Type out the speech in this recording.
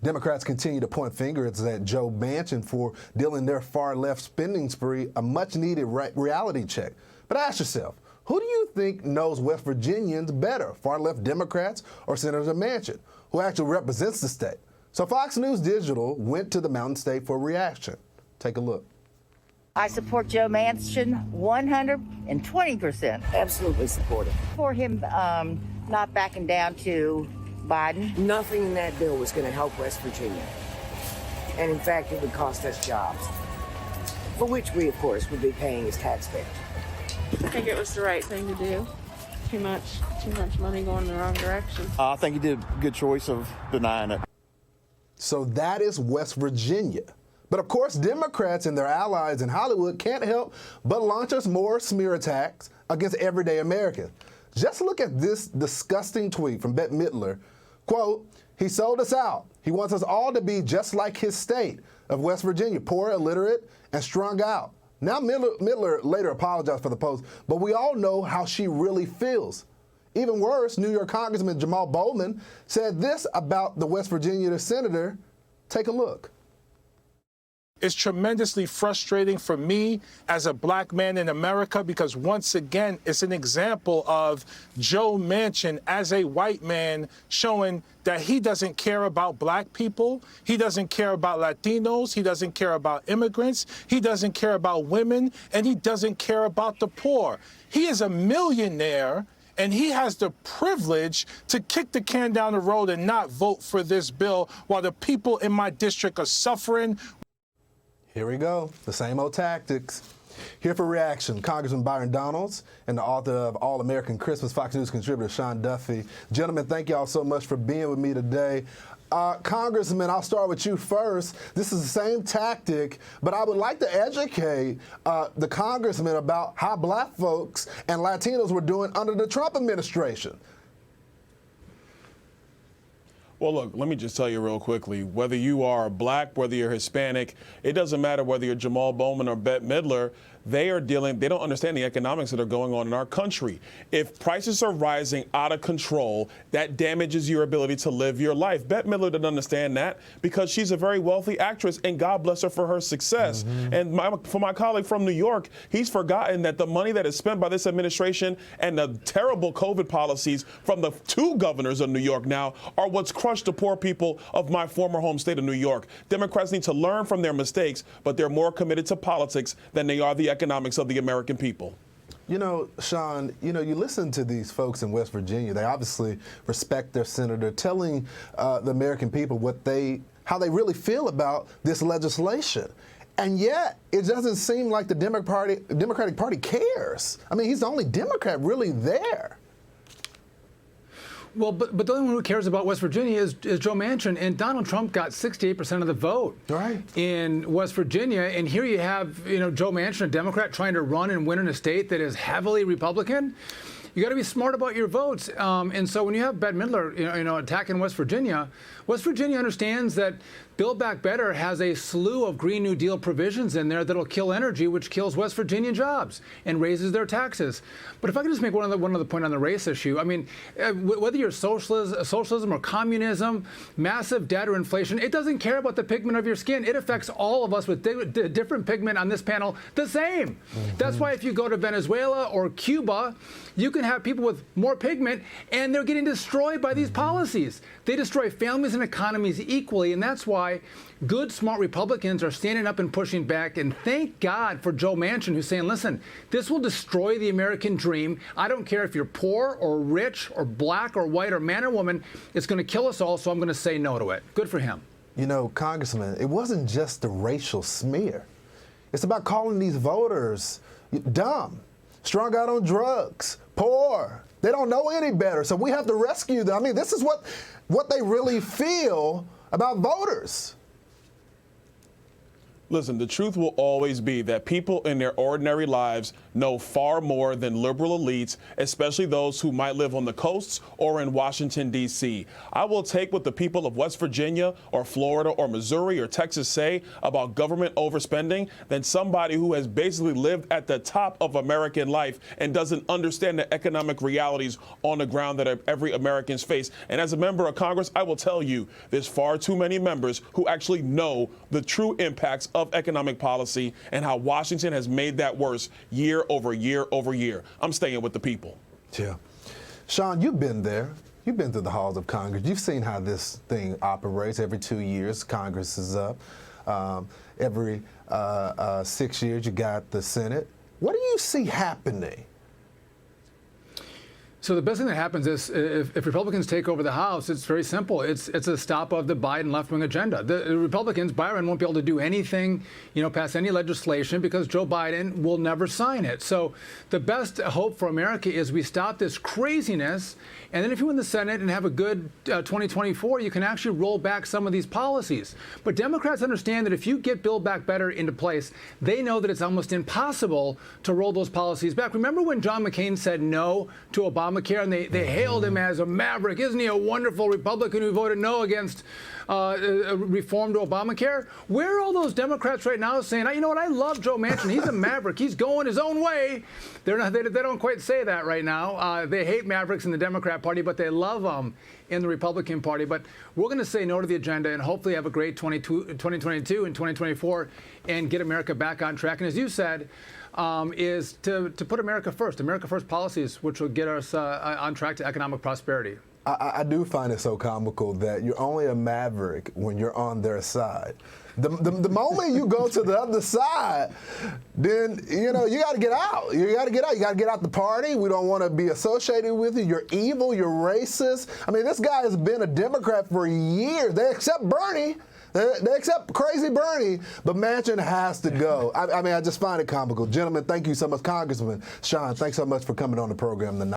Democrats continue to point fingers at Joe Manchin for dealing their far-left spending spree a much-needed reality check. But ask yourself, who do you think knows West Virginians better, far-left Democrats or Senator Manchin, who actually represents the state? So Fox News Digital went to the Mountain State for a reaction. Take a look. I support Joe Manchin 120%. Absolutely support it. For him not backing down to Biden. Nothing in that bill was going to help West Virginia. And in fact, it would cost us jobs, for which we, of course, would be paying as taxpayers. I think it was the right thing to do. Too much money going in the wrong direction. I think he did a good choice of denying it. So that is West Virginia. But of course, Democrats and their allies in Hollywood can't help but launch us more smear attacks against everyday Americans. Just look at this disgusting tweet from Bette Midler. Quote, "He sold us out. He wants us all to be just like his state of West Virginia, poor, illiterate, and strung out." Now Midler later apologized for the post, but we all know how she really feels. Even worse, New York Congressman Jamal Bowman said this about the West Virginia senator. Take a look. It's tremendously frustrating for me as a black man in America because, once again, it's an example of Joe Manchin as a white man showing that he doesn't care about black people, he doesn't care about Latinos, he doesn't care about immigrants, he doesn't care about women, and he doesn't care about the poor. He is a millionaire, and he has the privilege to kick the can down the road and not vote for this bill while the people in my district are suffering. Here we go, the same old tactics. Here for reaction, Congressman Byron Donalds and the author of All-American Christmas, Fox News contributor Sean Duffy. Gentlemen, thank y'all so much for being with me today. Congressman, I'll start with you first. This is the same tactic, but I would like to educate the congressman about how black folks and Latinos were doing under the Trump administration. Well, look, let me just tell you real quickly, whether you are black, whether you're Hispanic, it doesn't matter whether you're Jamal Bowman or Bette Midler, they don't understand the economics that are going on in our country. If prices are rising out of control, that damages your ability to live your life. Bette Midler didn't understand that because she's a very wealthy actress, and God bless her for her success. And for my colleague from New York, he's forgotten that the money that is spent by this administration and the terrible COVID policies from the two governors of New York now are what's crushed the poor people of my former home state of New York. Democrats need to learn from their mistakes, but they're more committed to politics than they are the economics of the American people. You know, Sean, you listen to these folks in West Virginia. They obviously respect their senator, telling the American people how they really feel about this legislation. And yet, it doesn't seem like the Democratic Party cares. I mean, he's the only Democrat really there. Well, but the only one who cares about West Virginia is Joe Manchin, and Donald Trump got 68% of the vote in West Virginia, and here you have Joe Manchin, a Democrat, trying to run and win in a state that is heavily Republican. You got to be smart about your votes, and so when you have Bette Midler, attacking West Virginia understands that Build Back Better has a slew of Green New Deal provisions in there that'll kill energy, which kills West Virginia jobs and raises their taxes. But if I could just make one other point on the race issue, I mean, whether you're socialism or communism, massive debt or inflation, it doesn't care about the pigment of your skin. It affects all of us with different pigment on this panel the same. That's why if you go to Venezuela or Cuba, you can have people with more pigment, and they're getting destroyed by these policies. They destroy families and economies equally, and that's why good, smart Republicans are standing up and pushing back. And thank God for Joe Manchin, who's saying, listen, this will destroy the American dream. I don't care if you're poor or rich or black or white or man or woman. It's going to kill us all, so I'm going to say no to it. Good for him. You know, Congressman, it wasn't just the racial smear. It's about calling these voters dumb, strung out on drugs, poor. They don't know any better, so we have to rescue them. I mean, this is what they really feel about voters. Listen, the truth will always be that people in their ordinary lives know far more than liberal elites, especially those who might live on the coasts or in Washington, D.C. I will take what the people of West Virginia or Florida or Missouri or Texas say about government overspending than somebody who has basically lived at the top of American life and doesn't understand the economic realities on the ground that every Americans face. And as a member of Congress, I will tell you, there's far too many members who actually know the true impacts of economic policy and how Washington has made that worse year over year over year. I'm staying with the people. Yeah. Sean, you've been there. You've been through the halls of Congress. You've seen how this thing operates. Every 2 years, Congress is up. Every 6 years, you got the Senate. What do you see happening? So the best thing that happens is if Republicans take over the House, it's very simple. It's a stop of the Biden left-wing agenda. The Republicans, Byron, won't be able to do anything, pass any legislation because Joe Biden will never sign it. So the best hope for America is we stop this craziness, and then if you win the Senate and have a good 2024, you can actually roll back some of these policies. But Democrats understand that if you get Build Back Better into place, they know that it's almost impossible to roll those policies back. Remember when John McCain said no to Obamacare, and they hailed him as a maverick? Isn't he a wonderful Republican who voted no against reform to Obamacare? Where are all those Democrats right now saying, you know what, I love Joe Manchin. He's a maverick. He's going his own way. They don't quite say that right now. They hate mavericks in the Democrat Party, but they love them in the Republican Party. But we're going to say no to the agenda and hopefully have a great 2022 and 2024 and get America back on track. And as you said, is to put America first policies, which will get us on track to economic prosperity. I do find it so comical that you're only a maverick when you're on their side. The moment you go to the other side, then, you got to get out. You got to get out. You got to get out the party. We don't want to be associated with you. You're evil. You're racist. I mean, this guy has been a Democrat for years. They accept Bernie. They accept crazy Bernie, but Manchin has to go. I just find it comical. Gentlemen, thank you so much. Congressman Sean, thanks so much for coming on the program tonight.